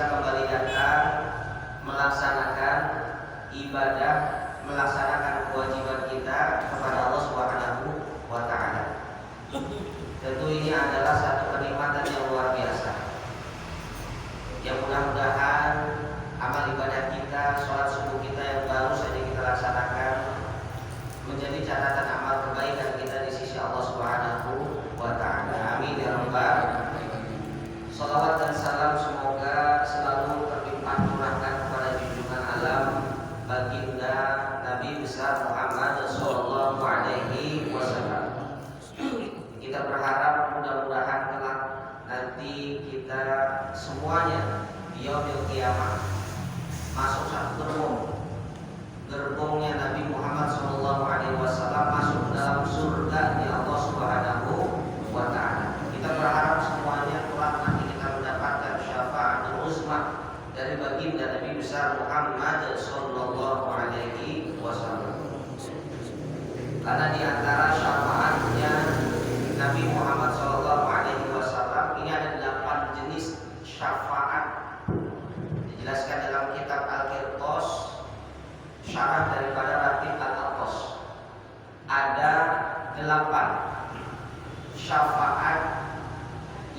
bisa kembali datang melaksanakan ibadah, melaksanakan kewajiban kita kepada Allah Subhanahu wa Ta'ala. Tentu ini adalah satu kenikmatan yang luar biasa. Yang mudah-mudahan amal ibadah kita, sholat subuh kita yang baru saja kita laksanakan menjadi catatan amal kebaikan kita di sisi Allah Subhanahu wa Ta'ala. Amin ya rabbal alamin. Salawat dan salam semoga selalu terlimpah curahkan kepada junjungan alam baginda Nabi besar Muhammad sallallahu alaihi wasallam. Kita berharap mudah-mudahan kelak nanti kita semuanya di yaumil qiyamah masuk satu gerbongnya Nabi Muhammad sallallahu alaihi wasallam, masuk ke dalam surga di Allah Subhanahu wa Ta'ala. Kita berharap semuanya kelak nanti kita mendapatkan syafaatul uzma dari baginda Nabi besar Muhammad sallallahu alaihi wasallam. Karena di antara syafaatnya Nabi Muhammad sallallahu alaihi wasallam ini ada 8 jenis syafaat. Dijelaskan dalam kitab Al-Qirtos, syarah daripada Ratib Al-Aqtas. Ada 8 syafaat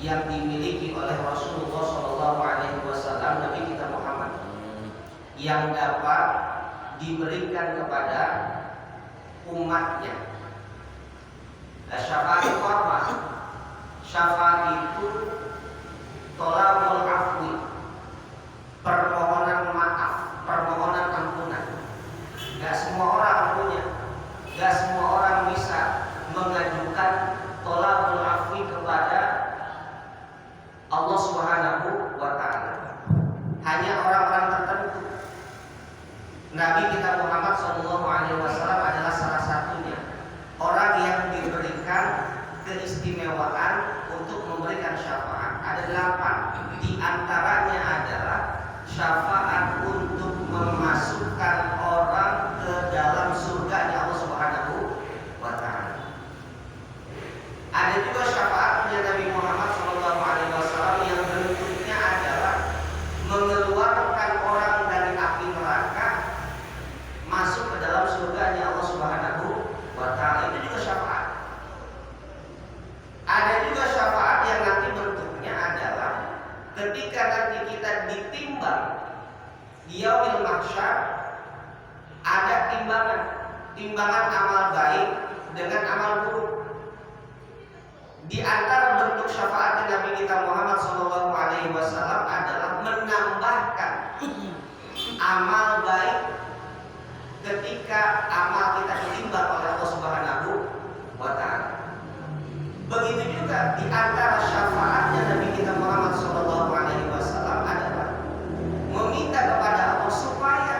yang dimiliki oleh Rasulullah sallallahu alaihi wasallam, Nabi kita Muhammad, yang dapat diberikan kepada umatnya. Syafaat itu apa? Syafaat itu tolabul afwi, permohonan maaf, permohonan ampunan. Gak semua orang punya, gak semua orang bisa mengajukan tolabul afwi kepada Allah Subhanahu wa Ta'ala. Hanya orang-orang tertentu. Nabi kita Muhammad sallallahu alaihi wasallam adalah salah satunya. Orang yang diberikan keistimewaan untuk memberikan syafaat. Ada 8. Di antaranya adalah syafaat untuk memasukkan orang ke dalam surga Allah Subhanahu wa Ta'ala. Ada juga syafaatnya Nabi Muhammad sallallahu alaihi wasallam yang bentuknya adalah mengeluarkan orang dari api neraka masuk ke dalam surga Allah Subhanahu wa Ta'ala. Itu juga syafaat. Ada juga syafaat yang nanti bentuknya adalah ketika nanti kita ditimbang di yaumil mahsyar, ada timbangan amal baik dengan amal buruk. Di antara bentuk syafaat Nabi kita Muhammad sallallahu alaihi wasallam adalah menambahkan amal baik ketika amal kita ditimbang oleh Allah Subhanahu wa Ta'ala. Begitu juga di antara syafaatnya Nabi kita Muhammad sallallahu alaihi wasallam adalah meminta kepada Allah supaya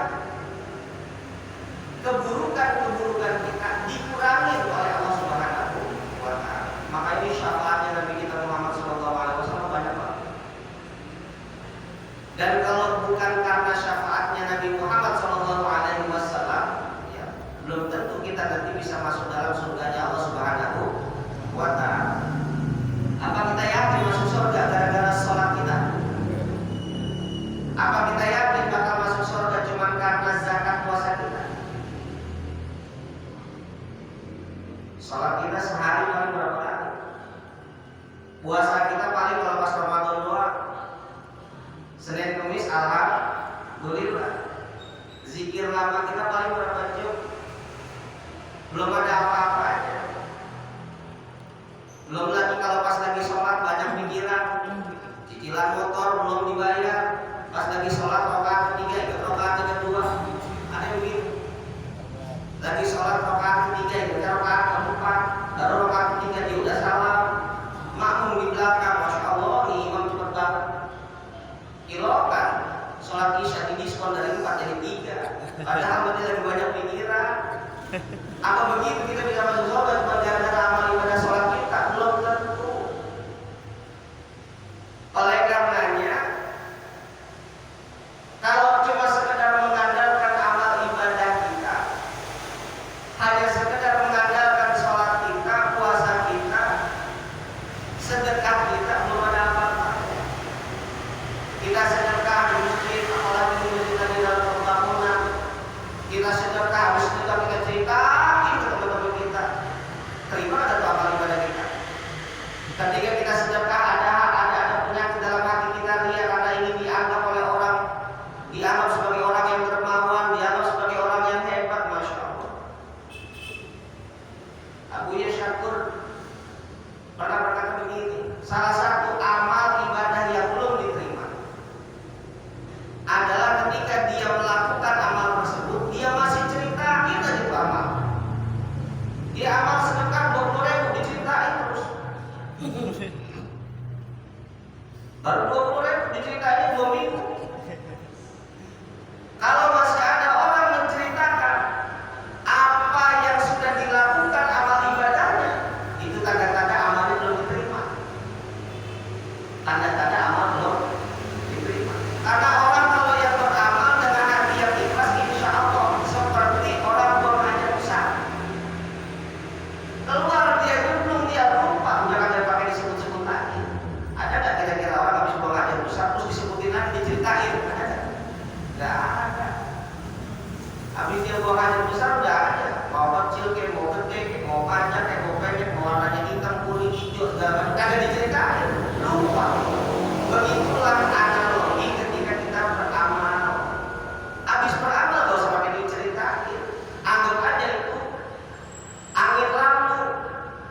keburukan-keburukan kita dikurangi oleh Allah Subhanahu wa Ta'ala. Maka ini syafaatnya Nabi kita Muhammad sallallahu alaihi wasallam banyak banget. Dan kalau bukan karena syafaatnya Nabi Muhammad sallallahu alaihi wasallam, ya, belum tentu kita nanti bisa masuk dalam surganya Allah Subhanahu wa Ta'ala. Apa kita yakin masuk surga gara-gara sholat kita? Apa kita yakin bakal masuk surga cuma karena zakat puasa kita? Sholat kita sehari paling berapa kali? Puasa kita paling kalau pas Ramadan doang. Senin Kamis alhamdulillah. Zikir lama kita paling berapa jam? Belum ada apa-apanya. Belum lagi kalau pas lagi sholat banyak pikiran, cicilan motor belum dibayar. Pas lagi sholat rakaat ketiga, ikut rakaat kedua, ada yang begitu. Lagi sholat rakaat ketiga, ikut rakaat keempat, baru rakaat ketiga dia udah salam. Makmum di belakang, masya Allah, nih imam cepet banget. Kilokan, sholat isya di diskon dari 4 jadi 3. Padahal berarti lagi banyak pikiran. Apa begitu kita bisa masuk surga cuma gara-gara amal ibadah sholat kita? Belum tentu. Oleh karenanya, kalau cuma sekedar mengandalkan amal ibadah kita, hanya sekedar mengandalkan sholat kita, puasa kita, sedekah kita, belum ada apa-apa. Kita sedekah Karena orang kalau yang beramal dengan hati yang ikhlas, insya Allah seperti orang buang air besar. Keluar dia gunung, dia lupa, udah kagak pakai disebut-sebut lagi. Ada nggak kira-kira orang habis buang air besar terus disebutin lagi, diceritain? Ada? Nggak ada. Habis dia buang air besar udah ada. Mau kecil, kayak mau gede, kayak mau panjang, kayak mau pendek, mau warnanya hitam, kuning, hijau, segala macam, kagak diceritain. Lupa. Begitulah analogi ketika kita beramal. Habis beramal gak usah pakai diceritain. Anggap aja itu angin lalu,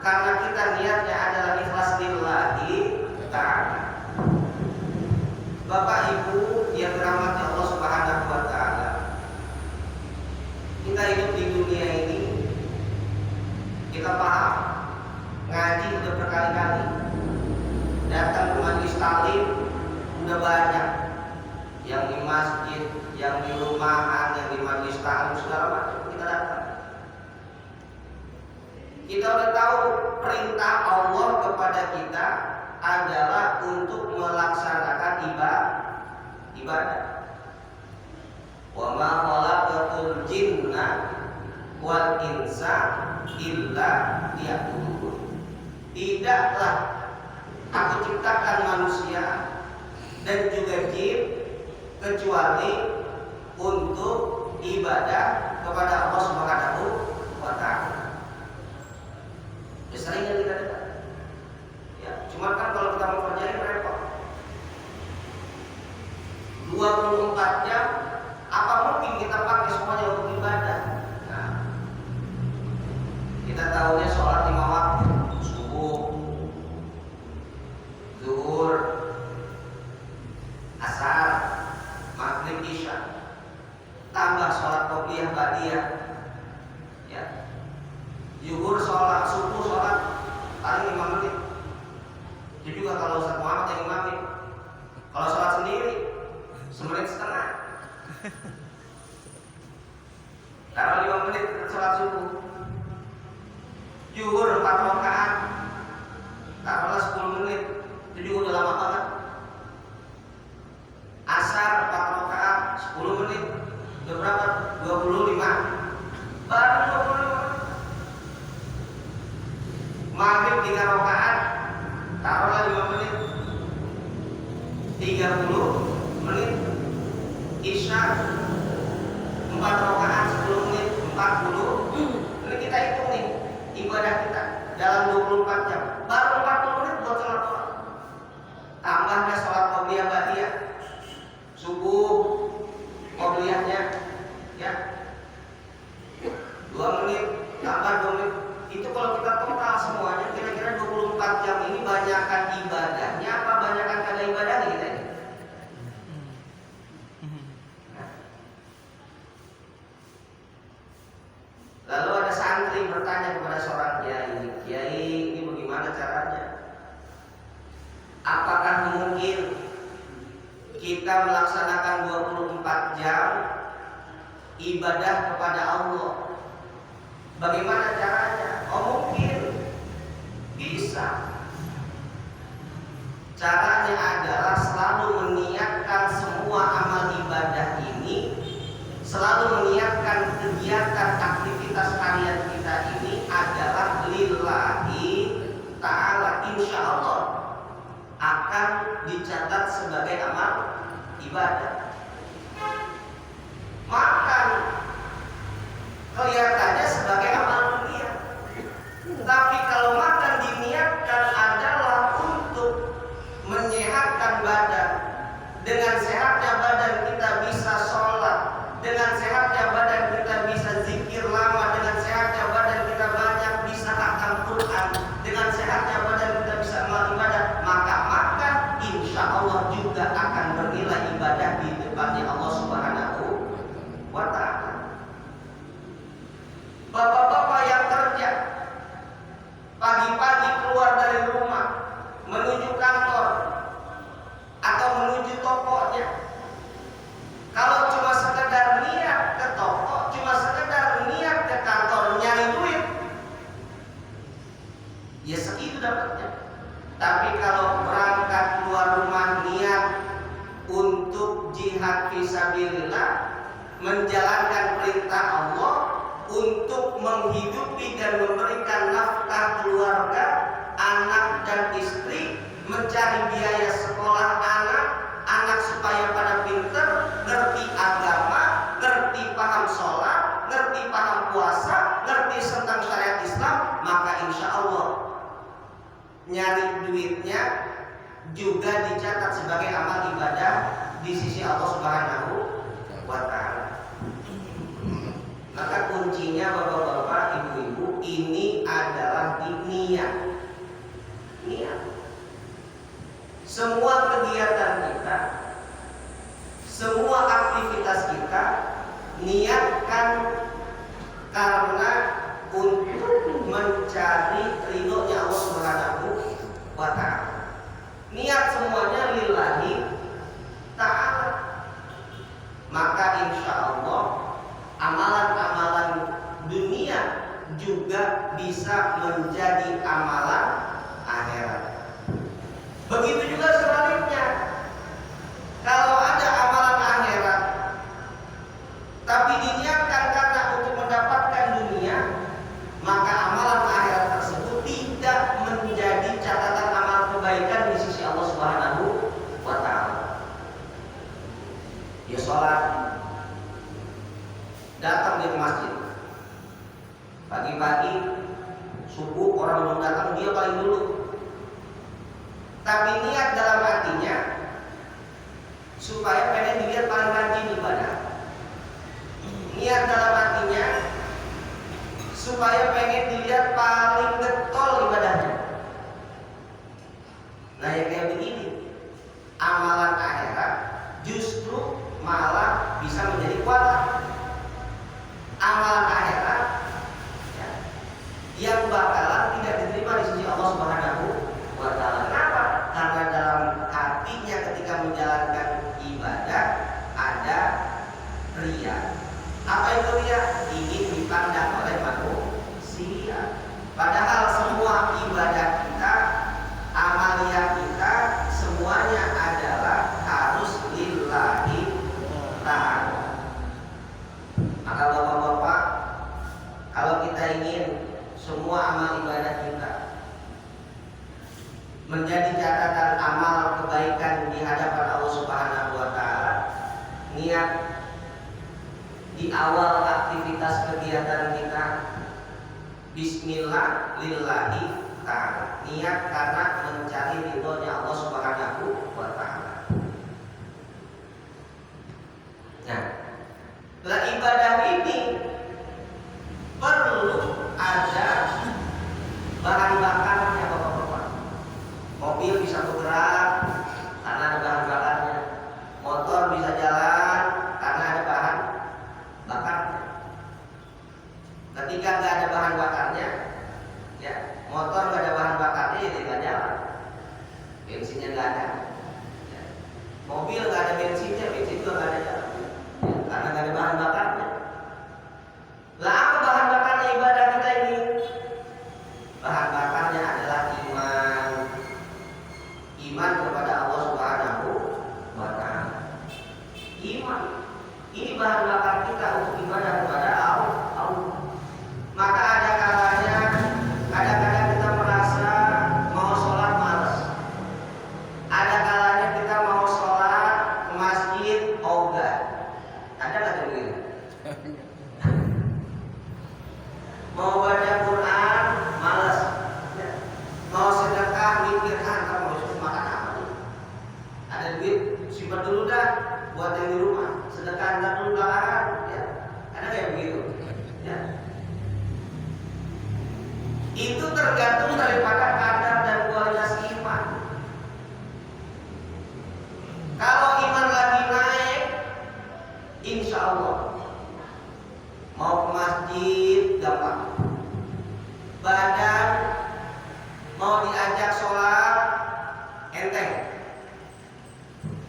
karena kita niatnya adalah ikhlas lillahi ta'ala. Bapak Ibu yang dirahmati Allah Subhanahu wa taala, kita hidup di dunia ini, kita paham, ngaji udah berkali-kali, datang ke majelis taklim udah banyak, yang di masjid, yang di rumahan, yang di majelis taklim segala macam kita datang. Kita udah tahu perintah Allah kepada kita adalah untuk melaksanakan ibadah. Wa ma khalaqatul jinna wal insa illa liya'budun. Tidaklah aku ciptakan manusia dan juga jin kecuali untuk ibadah kepada Allah Subhanahu wa taala. Sering kan kita dengar. Ya, cuma kan kalau kita mau kerjain repot. 24 jam apa mungkin kita pakai semuanya untuk ibadah? Nah, kita tahunya sholat 5 waktu, subuh, zuhur, asar, maghrib, isya, tambah sholat qobliyah, ba'diyah, ya, zuhur sholat, subuh sholat paling 5 menit. Itu juga kalau Ustaz Muhammad yang imamin. Kalau sholat sendiri 1,5 menit. Taruh 5 menit sholat subuh. Zuhur 4 rakaat, taruhlah 10 menit. Itu juga udah lama banget. Asar 4 rakaat, 10 menit. Udah berapa? 25. Baru 25. Maghrib 3 rakaat, taruhlah 5 menit. 30 menit. Isya 4 rakaat 10 menit, 40. Ini kita hitung nih ibadah kita dalam 24 jam. Baru 40 menit buat sholat Quran. Tambahnya sholat qobliyah ba'diyah, subuh qobliyahnya, ya, 2 menit tambah 2 menit. Itu kalau kita total semuanya kira-kira 24 jam ini banyakkan ibadahnya apa banyakkan kagak ibadahnya kita ini? Lalu ada santri bertanya kepada seorang kiai, "Kiai, ini bagaimana caranya? Apakah mungkin kita melaksanakan 24 jam ibadah kepada Allah? Bagaimana caranya?" Oh, mungkin bisa. Caranya adalah selalu meniatkan semua amal ibadah ini, selalu meniatkan kegiatan aktivitas harian kita ini adalah lillahi ta'ala. Insya Allah akan dicatat sebagai amal ibadah. Makan kelihatannya sebagai amal dunia, tapi kalau makan diniatkan adalah untuk menyehatkan badan. Dengan sehatnya badan kita bisa sholat, dengan sehatnya badan kita bisa zikir lama, dengan sehatnya badan kita banyak bisa hatam Quran, dengan sehatnya badan kita bisa amal ibadah. Maka makan insya Allah juga akan bernilai ibadah di depannya Allah Subhanahu wa ta'ala. Bapak-bapak yang kerja pagi-pagi keluar dari rumah menuju kantor atau menuju tokonya, kalau cuma sekedar niat ke toko, cuma sekedar niat ke kantor nyari duit, ya segitu dapatnya. Tapi kalau berangkat keluar rumah niat untuk untuk jihad fisabilillah, menjalankan perintah Allah, untuk menghidupi dan memberikan nafkah keluarga, anak dan istri, mencari biaya sekolah anak supaya pada pinter, ngerti agama, ngerti paham sholat, ngerti paham puasa, ngerti tentang syariat Islam, maka insya Allah nyari duitnya juga dicatat sebagai amal ibadah di sisi Allah Subhanahu wa Ta'ala. Maka kuncinya bapak-bapak, ibu-ibu, ini adalah di niat. Semua kegiatan kita, semua aktivitas kita, niatkan karena untuk mencari ridhonya Allah Subhanahu wa Ta'ala. Niat semuanya lillahi ta'ala. Maka insya Allah amalan-amalan dunia juga bisa menjadi amalan akhirat. Begitu juga sebaliknya. Kalau ada amalan akhirat tapi diniatkan karena untuk mendapatkan dunia, maka amalan akhirat tersebut tidak menjadi catatan amal kebaikan di sisi Allah Subhanahu wa Ta'ala. Ya sholat, datang di masjid pagi-pagi subuh, orang belum datang dia paling dulu, tapi niat dalam hatinya supaya pengen dilihat paling rajin ibadah. Niat dalam hatinya supaya pengen dilihat paling getol ibadahnya. Nah ya kayak begini, amalan akhirat justru malah bisa menjadi kualat. Amalan akhirat ya, yang bakalan tidak diterima di sisi Allah Subhanahu wa Ta'ala. Kenapa? Karena dalam hatinya ketika menjalankan ibadah ada riya. Apa itu riya? Ingin dipandang oleh manusia. Padahal semua ibadah kita, amaliyah kita, semuanya adalah harus lillahi ta'ala. Maka bapak-bapak, kalau kita ingin semua amal ibadah kita menjadi catatan amal kebaikan di hadapan Allah Subhanahu wa Ta'ala, niat di awal aktivitas kegiatan kita bismillah lillahi ta'ala, niat karena mencari ridhonya Allah Subhanahu wa Ta'ala. Nah, ibadah ini perlu ada bahan bakarnya bapak-bapak. Mobil bisa bergerak karena ada bahan bakarnya. Motor bisa jalan karena ada bahan bakarnya. Ketika nggak ada bahan bakarnya, ya motor nggak ada bahan bakarnya, ya tidak jalan. Bensinnya nggak ada. Ya. Mobil nggak ada bensinnya, bensin juga nggak ada jalan. Ya, karena nggak ada bahan bakarnya. Lah apa bahan bakarnya ibadah kita ini? Bahan bakarnya adalah iman. Iman kepada Allah Subhanahu wa Ta'ala. Iman. Ini bahan bakar kita untuk ibadah kepada Allah. Maka ada kalanya, kadang-kadang kita merasa mau sholat malas. Ada kalanya kita mau sholat ke masjid ogah. Ada nggak tuh begitu? Mau baca Quran malas. Mau sedekah mikir ntar mau makan apa nih? Ada duit simpan dulu dah buat yang di rumah. Sedekah ntar dulu belakangan. Ya. Ada kayak begitu. Ya. Itu tergantung daripada kadar dan kualitas iman. Kalau iman lagi naik, insya Allah mau ke masjid gampang. Badan mau diajak sholat enteng.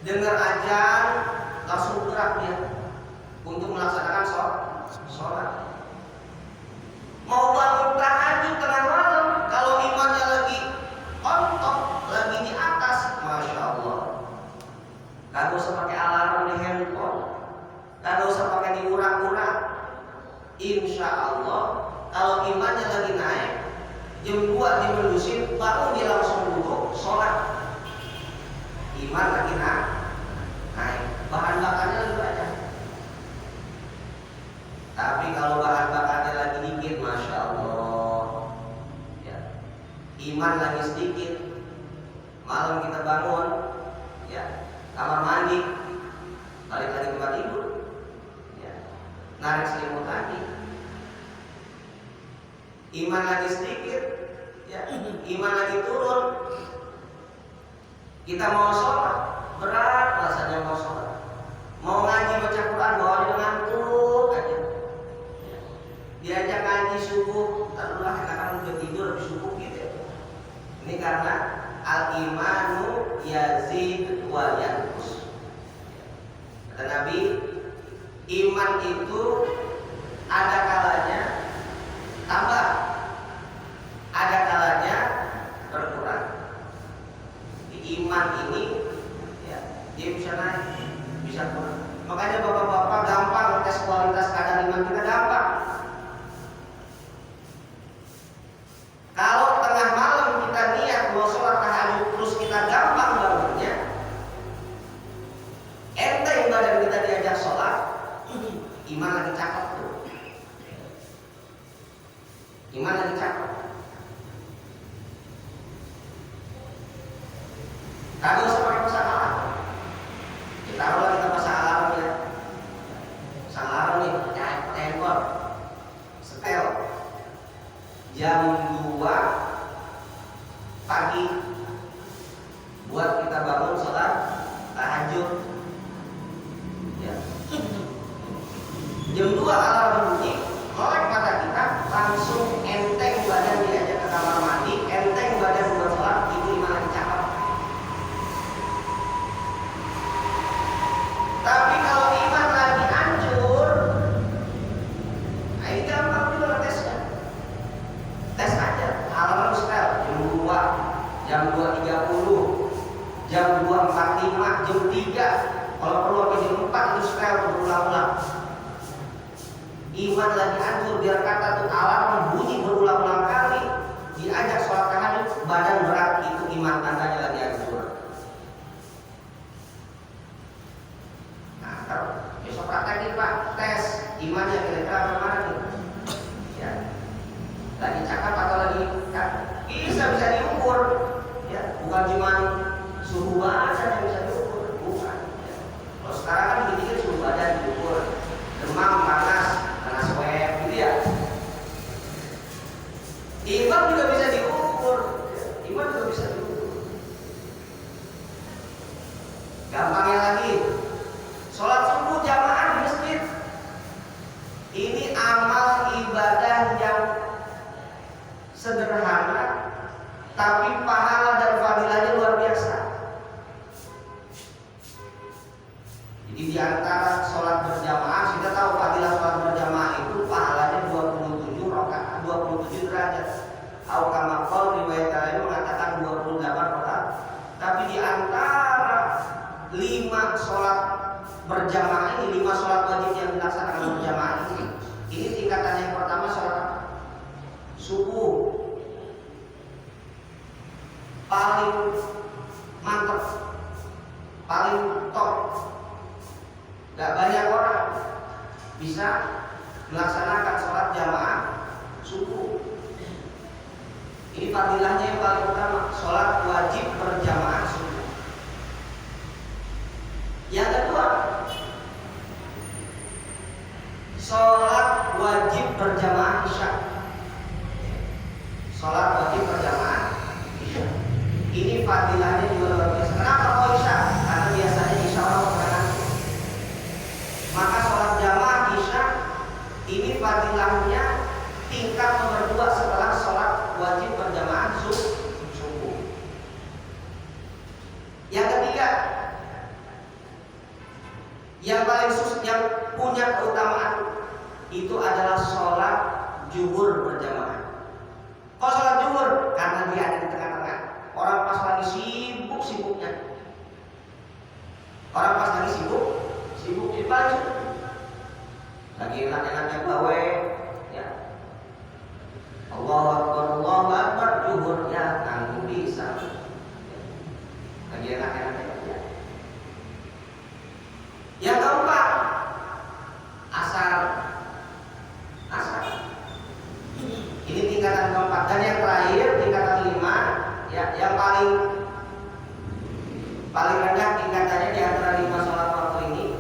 Dengar azan langsung gerak dia untuk melaksanakan sholat. Mau bangun tahajud tengah malam, kalau imannya lagi on top, lagi di atas, masya Allah. Gak usah pakai alarm balik lagi tempat tidur, ya. Narik selimut lagi, iman lagi sedikit, ya. Iman lagi turun. Kita mau sholat, berat rasanya mau sholat, mau ngaji baca Quran bawaannya ngantuk aja, ya. Diajak ngaji subuh, taruhlah enakan udah tidur habis subuh gitu. Ini karena al-imanu yazid wa yanqus. Kata Nabi, iman itu ada kalanya tambah, ada kalanya berkurang. Di iman ini, ya, dia bisa naik, bisa turun. Makanya bapak-bapak gampang tes kualitas kadar iman kita gampang. Kalau tengah malam kita niat mau sholat tahajud terus kita gampang bangunnya, enteng badan kita diajak sholat, iman lagi cakep tuh. Iman lagi cakep. Kagak usah pakai pasang alarm. Kita taruhlah kita pasang alarm ya. Pasang alarm nih, handphone, setel. Jam 2 pagi buat kita bangun sholat tahajud, ya. Jam 2 alarm bunyi, melek mata kita, langsung enteng badan diajak ke kamar mandi, enteng badan buat sholat, itu iman lagi cakep. Tapi kalau iman lagi hancur, nah ini gampang juga tesnya. Tes aja, alarm setel jam 2, jam 2.30, jam 2.45, jam 3. Kalau perlu sampai jam 4 itu setel berulang-ulang. Iman lagi hancur, biar kata tuh alarm bunyi berulang-ulang kali, diajak sholat tahajud, badan berat, itu iman tandanya lagi hancur. Nah, kalau besok praktekin Pak, tes imannya kira-kira bagaimana nih? Ya. Lagi cakap atau lagi bisa diukur, ya. Bukan cuma suhu badan yang bisa diukur, bukan, ya. Kalau sekarang kan dikit-dikit suhu badan diukur, demam, panas swab gitu ya. Iman juga bisa diukur, ya. Iman juga bisa diukur. Gampangnya lagi, sholat subuh jamaah di masjid. Ini amal ibadah yang sederhana, tapi pahala dan fadilahnya luar biasa. Jadi di antara sholat berjamaah, kita tahu fadilah sholat berjamaah itu pahalanya 27 rakaat, 27 derajat. Atau kama qaul riwayat lain mengatakan 28 rakaat. Tapi di antara 5 sholat berjamaah ini, 5 sholat wajib yang dilaksanakan berjamaah ini tingkatan yang pertama sholat apa? Subuh. Paling mantap, paling top. Gak banyak orang bisa melaksanakan sholat jamaah subuh. Ini fadilahnya yang paling utama, sholat wajib berjamaah subuh. Yang kedua, sholat wajib berjamaah isya. Sholat wajib berjamaah isya. Ini fadilahnya juga luar biasa. Kenapa kok isya? Karena biasanya isya orang berangkat. Maka sholat jamaah isya ini fadilahnya tingkat nomor 2 setelah sholat wajib berjamaah subuh. Yang ketiga, yang paling yang punya keutamaan itu adalah sholat zuhur berjamaah. Kok sholat zuhur? Karena dia ada di tengah-tengah. Orang pas lagi sibuk-sibuknya, orang pas lagi sibuk di paling lagi enak-enaknya gawe, ya. Allahu Akbar zuhur, ya tanggung bisa. Lagi enak-enaknya ya. Yang keempat, asar. Ini tingkatan keempat. Dan yang terakhir tingkatan 5, ya, yang paling rendah tingkatannya di antara 5 sholat waktu ini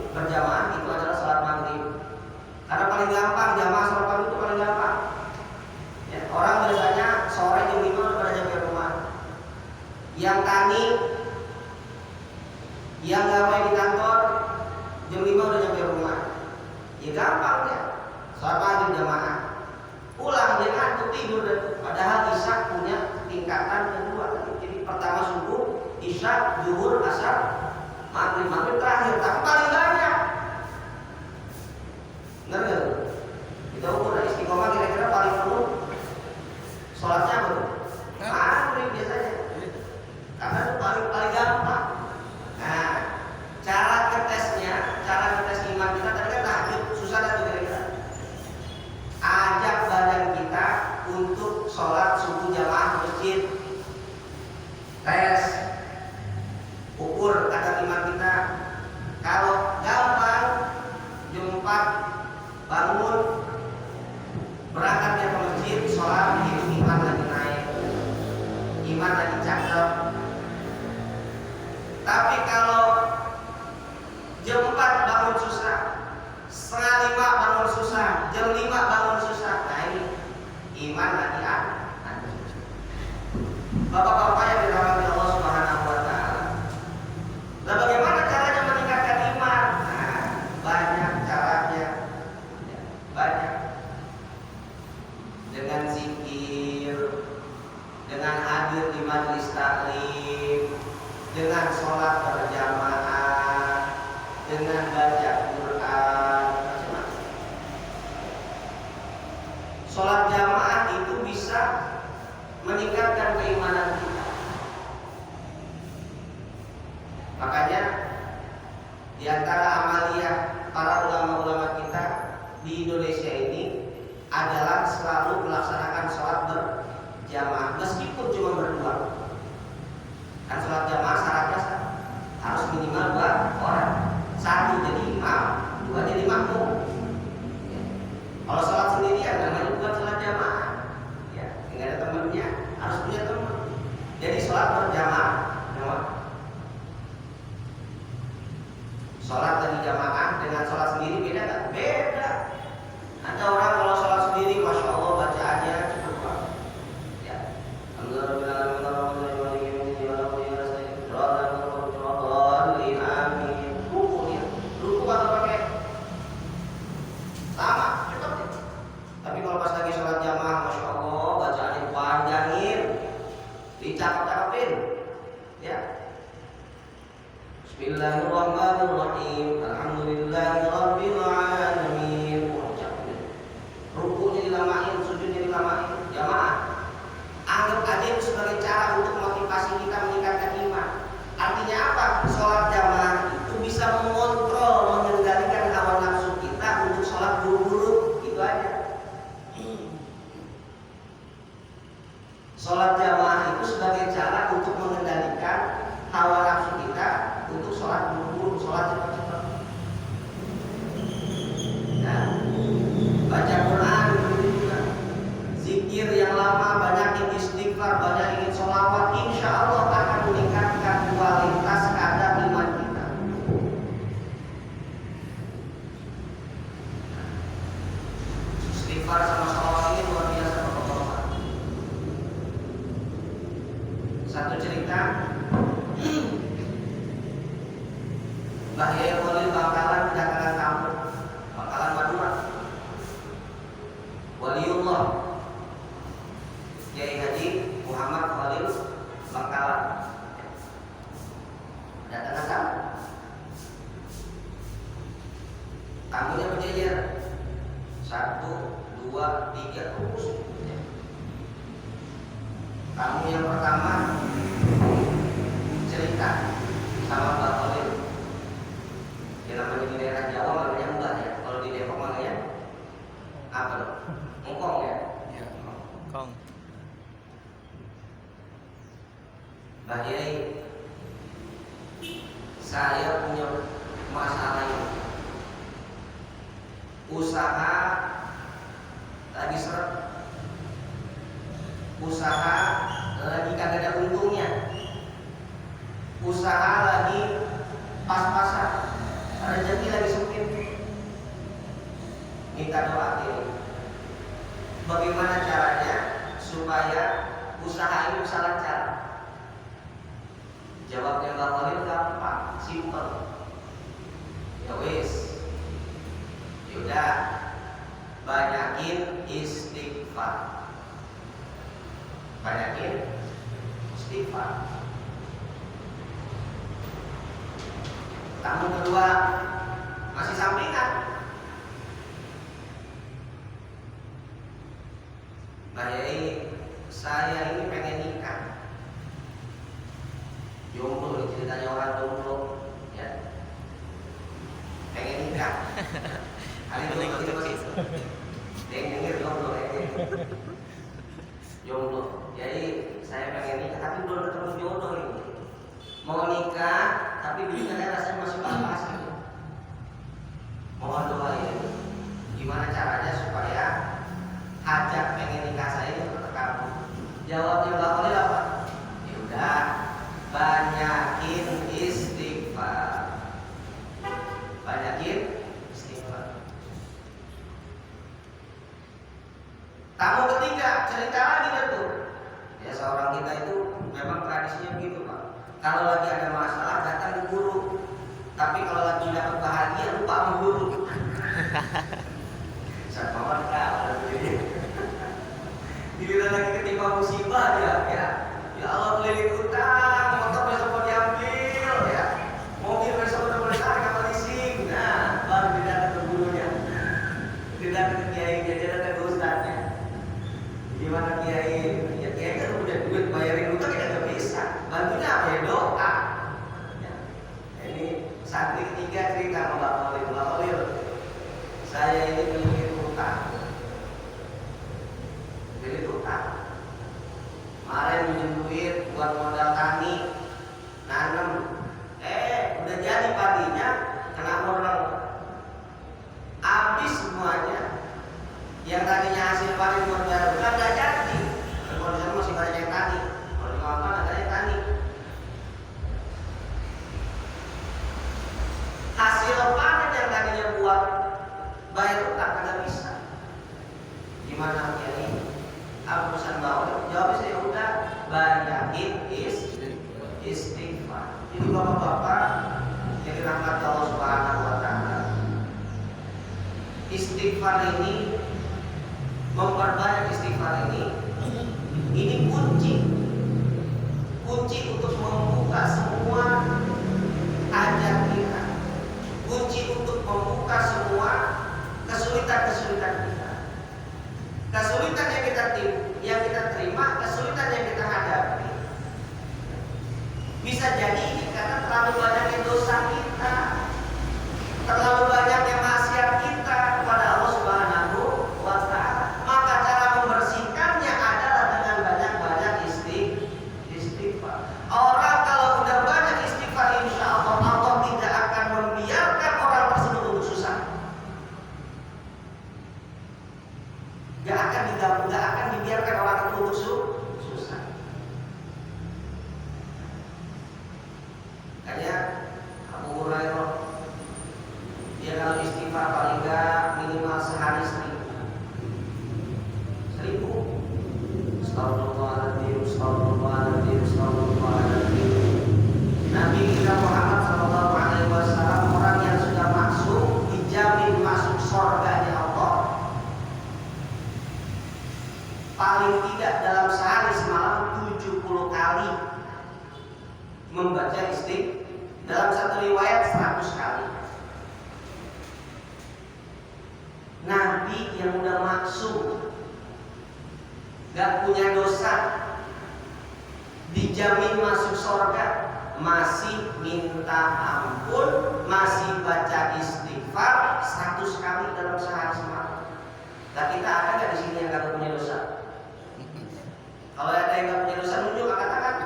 cara ngetes iman kita tadi kan tahajud, susah dah tuh kira-kira. Ajak badan kita untuk sholat subuh jamaah di masjid. Tes, ukur kadar iman kita. Kalau gampang, jam 4 bangun, berangkatnya ke masjid, sholat, itu iman lagi naik, iman lagi cakep. Tapi kalau jam 4 bangun susah, setengah 5 bangun susah, jam 5 bangun susah, nah ini iman lagi aneh. Bapak-bapak yang dirahmati Allah Subhanahu wa Ta'ala. Nah, bagaimana caranya meningkatkan iman? Nah, banyak caranya. Ya, banyak. Dengan zikir, dengan hadir di majelis taklim, dengan sholat berjamaah, dengan baca Quran, macam-macam. Sholat jamaah itu bisa meningkatkan keimanan kita. Makanya di antara amaliyah para ulama-ulama kita di Indonesia ini adalah selalu melaksanakan sholat berjamaah meskipun cuma berdua. Kan sholat jamaah syaratnya harus minimal 2 orang, 1 jadi imam, 2 jadi makmum. Ya. Kalau sholat sendirian namanya bukan sholat jamaah, ya, nggak ada temannya, harus punya teman. Jadi sholat berjamaah, sholat lagi jamaah dengan sholat sendiri beda nggak? Beda. Ada orang kalau sholat sendiri, masya Allah bacaannya cepet banget. Ya. Ruku atau pakai sama, cepet. Tapi kalau pas lagi sholat jamaah, masya Allah bacaannya panjangin, dicakap-cakapin. Ya. Bismillahirrahmanirrahim. Alhamdulillahirabbil alamin. Rukunya dilamain, sujudnya dilamain. Jamaah. Anggap aja itu sebagai cara untuk motivasi kita meningkatkan iman. Artinya apa? Sholat jamaah itu bisa mengontrol, mengendalikan hawa nafsu kita untuk sholat buru-buru. Itu aja. Sholat jamaah itu sebagai cara untuk mengendalikan hawa nafsu kita untuk sholat buru-buru, sholat cepat-cepat. Nah, baca Quran juga, zikir yang lama, banyak istighfar, banyak ingin sholawat, insya Allah akan meningkatkan kualitas kadar iman kita. Istighfar sama sholawat ini luar biasa bapak-bapak. Satu cerita, Mbah Yai Khalil Bangkalan kedatangan tamu, Bangkalan Madura. Waliullah Yai Haji Muhammad Khalil Bangkalan kedatangan tamu. Tamunya berjejer 1, 2, 3 terus. Tamu yang pertama cerita sama Mbah Khalil. Ya namanya di daerah Jawa namanya Mbah ya. Kalau di Depok namanya apa loh? Engkong ya? Ya, engkong. Mbah Yai, saya punya masalah ini. Usaha lagi seret, usaha lagi kagak ada untungnya, usaha lagi pas-pasan, rezeki lagi sempit. Minta doa ini. Bagaimana caranya supaya usaha ini bisa lancar? Jawabnya Mbak Khalil gampang, simpel. Ya wis, yaudah, banyakin istighfar. Banyakin istighfar. Tamu kedua masih sampingan. Mbak Yai, saya ini pengen nikah. Jomblo, ceritanya orang jomblo, ya. nikah. Hari ini kita masih dengar jomblo. Jadi saya pengen nikah tapi belum ketemu jodoh ini. Mau nikah tapi bikinnya rasanya masih pas-pas gitu. Mohon doa ya. Gimana caranya supaya hajat pengen nikah saya itu terkabul? Jawabnya Mbak Khalil apa? Ya udah, banyakin istighfar. Banyakin istighfar. Tamu ketiga cerita lagi tuh. Ya seorang kita itu memang tradisinya begitu Pak. Kalau lagi ada masalah datang ke guru. Tapi kalau lagi dapat bahagia lupa sama guru. Saya mohon kalau begini. Giliran lagi ketimpa musibah ya. Ya Allah keliling utang, motor besok mau diambil ya. Mobil besok udah boleh tarik apa leasing. Nah, baru didatang ke gurunya. Didatang ke kiainya, dia datang ke ustadznya. Gimana kiai? Ya kiai kan udah duit bayarin utang kita nggak bisa. Bantunya apa ya doa. Ya. Ini santri ketiga cerita sama Mbak Khalil. Saya ini memiliki utang. Jadi utang. Kemarin minjem duit buat modal tani, nanam. Udah jadi padinya kena orang. Habis semuanya. Yang tadinya hasil panen buat bayar utang nggak jadi. Kalau di sana masih banyak yang tani. Kalau di kawasan ada yang tani. Hasil panen yang tadinya buat bayar utang nggak bisa. Gimana ya ini? Aku pesan bawa. Jawabnya saya udah banyakin istighfar. Jadi bapak-bapak yang dirahmati Allah Subhanahu Wa Taala, istighfar ini, memperbanyak istighfar ini kunci untuk membuka semua hajat kita, kunci untuk membuka semua kesulitan kita. Kesulitan yang kita terima, kesulitan yang kita hadapi, bisa jadi ini karena terlalu banyaknya dosa kita, terlalu banyaknya maksiat kita kepada Allah Subhanahu Wa Taala. Maka cara membersihkannya adalah dengan banyak-banyak istighfar. Orang kalau udah banyak istighfar, insya Allah Allah tidak akan membiarkan orang tersebut untuk susah. Gak akan dibiarkan orang itu untuk susah. Kayak Abu Hurairah, dia kalau istighfar paling gak minimal sehari 1000. Astagfirullahaladzim, astagfirullahaladzim, astagfirullahaladzim. Nabi kita Muhammad SAW orang yang sudah masuk, dijamin masuk surganya Allah. Paling tidak dalam sehari semalam 70 kali membaca istighfar. Dalam satu riwayat 100 kali. Nabi yang udah maksum, gak punya dosa, dijamin masuk surga, masih minta ampun, masih baca istighfar 100 kali dalam sehari semalam. Nah kita ada gak di sini yang gak punya dosa? Kalau ada yang gak punya dosa, nunjuk angkat tangan.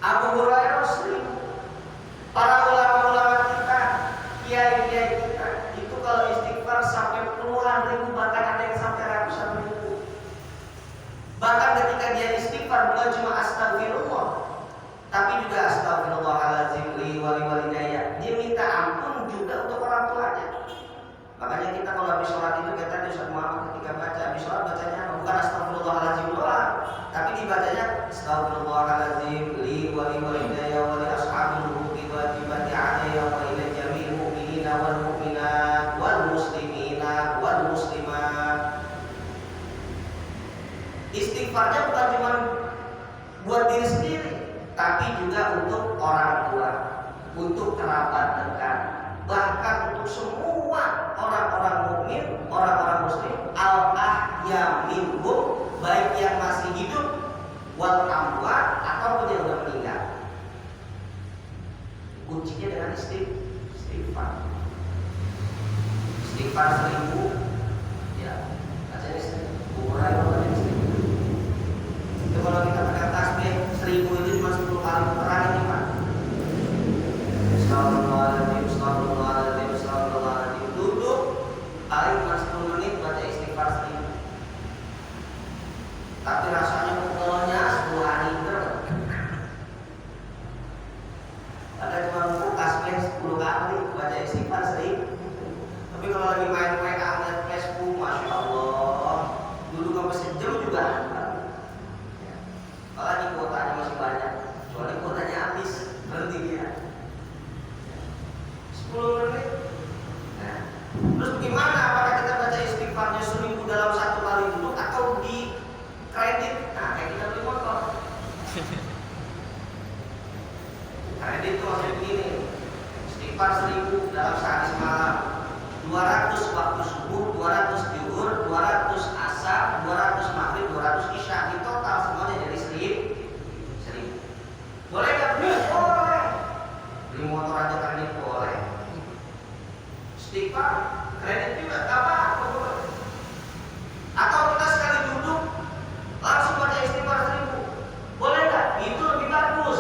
Abu Hurairah sering, para ulama-ulama kita, kiai-kiai kita, itu kalau istighfar sampai puluhan ribu, bahkan ada yang sampai ratusan ribu. Bahkan ketika dia istighfar bukan cuma astagfirullah, tapi juga astagfirullahaladzim li wali walidayya. Dia minta ampun juga untuk orang tuanya. Makanya kita kalau habis sholat itu kita di Ustaz Muhammad ketika baca habis sholat bacanya bukan astagfirullahaladzim doang, tapi dibacanya astagfirullahaladzim li wali walidayya wa li ashabil muqibati alayya wa ila jami'il mu'minina wal mu'minat wal muslimina wal muslimat. Istighfarnya bukan cuma buat diri sendiri, tapi juga untuk orang tua, untuk kerabat dekat, bahkan untuk semua orang-orang mukmin, orang-orang muslim, al-ahya minhum, baik yang masih hidup wal amwat ataupun yang sudah meninggal. Kuncinya dengan istighfar. Istighfar 1000, ya, bacanya 1000. Umurnya bacanya 1000. Itu kalau kita pakai tasbih 1000 itu cuma 10 kali putaran ini, Pak. Astagfirullahaladzim, astagfirullahaladzim, astagfirullahaladzim. Duduk paling cuma 10 menit baca istighfar 1000. Tapi rasanya pukulnya 10 hari terus. Ada cuma buka tasbih 10 kali baca istighfar 1000. Tapi kalau lagi main lihat Facebook, masya Allah, duduk sampai sejam juga ada. Apalagi kuotanya masih banyak, soalnya kuotanya habis, berhenti dia 10 menit. Nah, terus bagaimana? Apakah kita baca istighfarnya 1000 dalam satu kali duduk atau di kredit? Nah, kayak kita beli motor. Kredit itu maksudnya begini, istighfar 1000 dalam sehari semalam, 200 waktu subuh, 200 zuhur, 200 asar, 200 maghrib, 200 isya. Di total semuanya jadi 1000. Boleh nggak beli? Boleh. Beli motor aja kredit boleh. Istighfar kredit juga nggak apa-apa. Atau kita sekali duduk langsung baca istighfar 1000. Boleh nggak? Itu lebih bagus.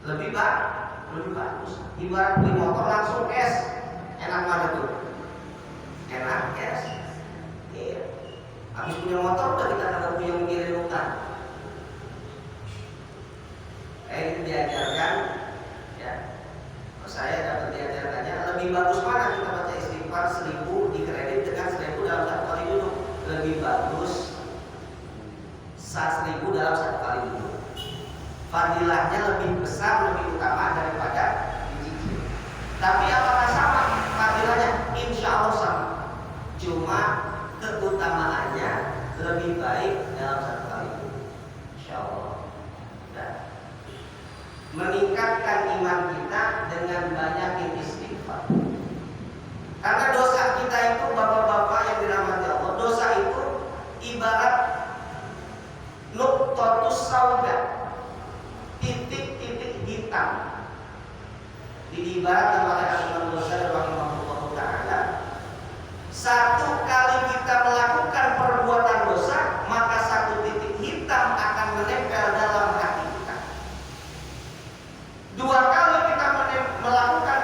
Lebih bagus. Ibarat beli motor langsung cash. Enak mana tuh? Enak cash. Iya. Habis punya motor udah kita kagak punya mikirin utang. Itu diajarkan, ya. Saya dapat diajarkannya lebih bagus mana kita baca istighfar 1000 di kredit dengan 1000 dalam satu kali duduk. Lebih bagus 1000 dalam satu kali duduk. Fadilahnya lebih besar, lebih utama daripada dicicil. Tapi apakah sama fadilahnya? Insya Allah sama. Cuma keutamaannya lebih baik dalam satu kali duduk. Insya Allah. Dan meningkatkan iman kita dengan banyak istighfar. Karena dosa kita itu, bapak-bapak yang dirahmati Allah, dosa itu ibarat nuqtatus sauda, titik-titik hitam. Diibaratkan oleh Imam Ghazali rahimahullah taala, satu kali kita melakukan perbuatan dosa, maka satu titik hitam akan menempel dalam hati kita. Dua kali kita melakukan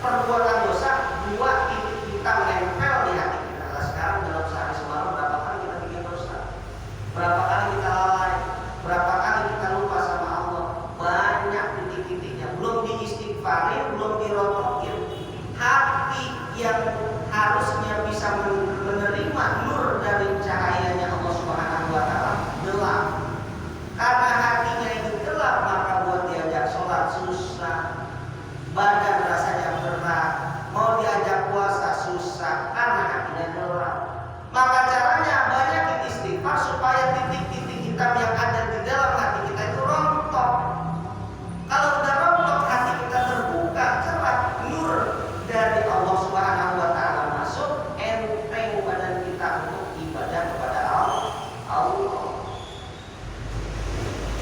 perbuatan dosa, dua titik hitam menempel di hati kita. Nah, sekarang dalam sehari semalam berapa kali kita bikin dosa? Berapa kali kita lalai? Berapa kali kita lupa sama Allah? Banyak titik-titiknya. Belum diistighfarin, belum dirotokin. Hati yang harusnya bisa menerima nur dari cahayanya Allah Subhanahu wa taala gelap. Karena hatinya itu gelap, maka buat diajak sholat susah, badan rasanya berat, mau diajak puasa susah karena hatinya gelap. Maka caranya banyak istighfar supaya titik-titik hitam yang ada di dalam hati kita itu rontok. Kalau udah rontok, hati kita terbuka, cerah, nur dari Allah Subhanahu wa taala masuk, enteng badan kita untuk ibadah kepada Allah.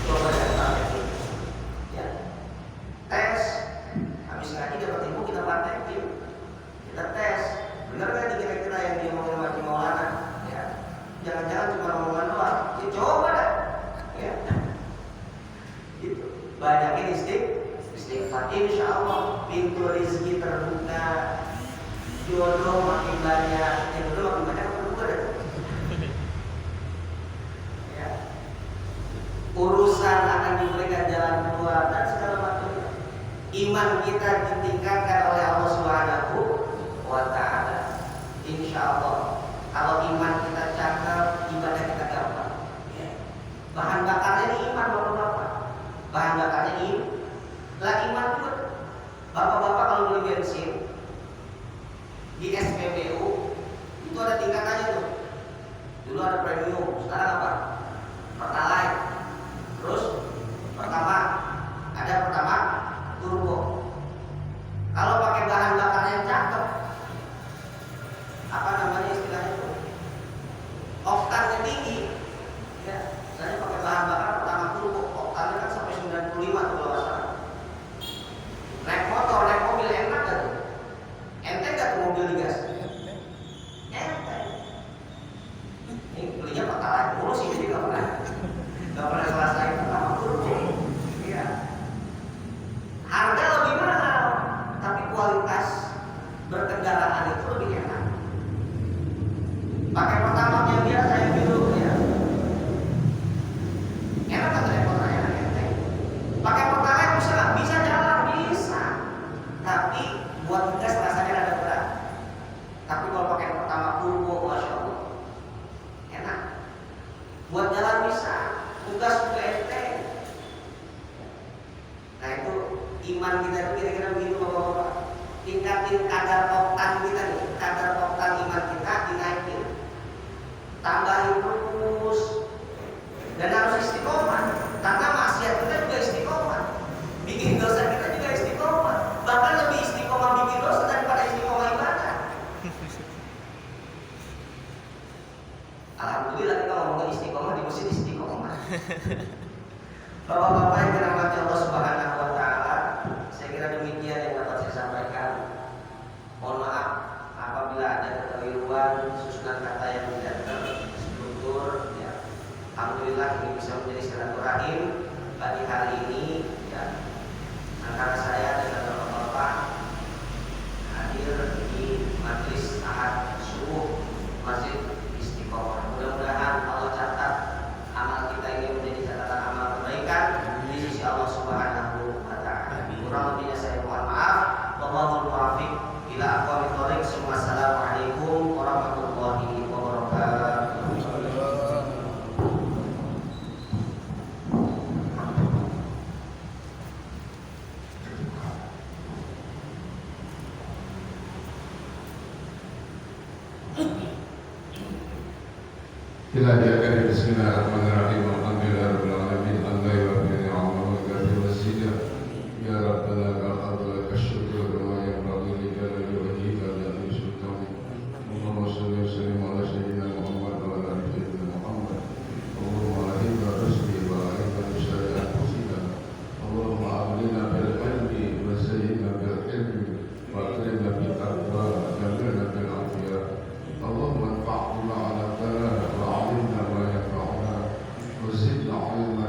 Coba ya. Tes. Habis ngaji dapat ilmu kita praktekin. Kita tes. Benar nggak kira-kira yang dia mau ngaji Maulana? Ya. Jangan-jangan cuma omongan doang. Ya coba dah. Ya. Gitu. Banyakin istighfar. Insya Allah pintu rezeki terbuka, jodoh makin banyak. Jodoh makin banyak terbuka deh. Ya. Urusan akan diberikan jalan keluar dan segala macamnya. Iman kita ditingkatkan oleh Allah Subhanahu wa taala. Insya Allah. Kalau iman kita cakep, ibadah kita gampang. Ya. Bahan bakarnya ini iman, bapak-bapak. Bahan bakarnya ini lah iman juga. Bapak-bapak kalau beli bensin di SPBU itu ada tingkatannya tuh. Dulu ada premium, sekarang apa? Pertalite. Terus pertama ada pertama turbo. Kalau pakai bahan bakar yang cakep, apa namanya istilahnya tuh? Oktannya tinggi. jalan bisa, tugas UPT. Nah itu iman kita itu kira-kira begitu Bapak-bapak. Tingkatin kadar oktan kita nih, kadar oktan iman kita dinaikin, tambahin terus, dan harus istiqomah. Karena maksiat kita juga istiqomah, bikin dosa kita juga istiqomah, bahkan lebih istiqomah bikin dosa daripada istiqomah ibadah. Alhamdulillah kita ngomongin istiqomah di masjid istiqomah. Bapak-bapak yang dirahmati Allah Subhanahu wa taala, saya kira demikian yang dapat saya sampaikan. Mohon maaf apabila ada kekeliruan, susunan kata yang tidak terstruktur ya. Alhamdulillah ini bisa menjadi silaturahim pagi hari ini ya, antara saya dan bapak-bapak hadir di majelis ahad subuh Masjid Istiqomah. Mudah-mudahan Allah catat amal kita ini menjadi catatan amal kebaikan di sisi Allah Subhanahu wa taala. Kurang lebihnya saya mohon maaf. Wallahul muwaffiq ila aqwamit thoriq. Assalamualaikum warahmatullahi wabarakatuh. Kita diakan di Bismillahirrahmanirrahim. Alhamdulillahirabbil alamin. Alhamdulillah bi ni'amihi wa bi wasiyyah. Ya Rabbana laka syukur wa yanbaghi li jalali wajhika wa li sultanik. Allahumma shalli wa sallim ala sayyidina Muhammad wa ala ali sayyidina Muhammad. Allahumma ahibna rusli wa ahibna syari anfusina. Allahumma aghnina bil ilmi wa zayyinna bil ilmi wa akrimna bil taqwa wa jamilna bil afiyah. Allahumma anfa'na bima 'allamtana وعلمنا ما ينفعنا وزدنا علما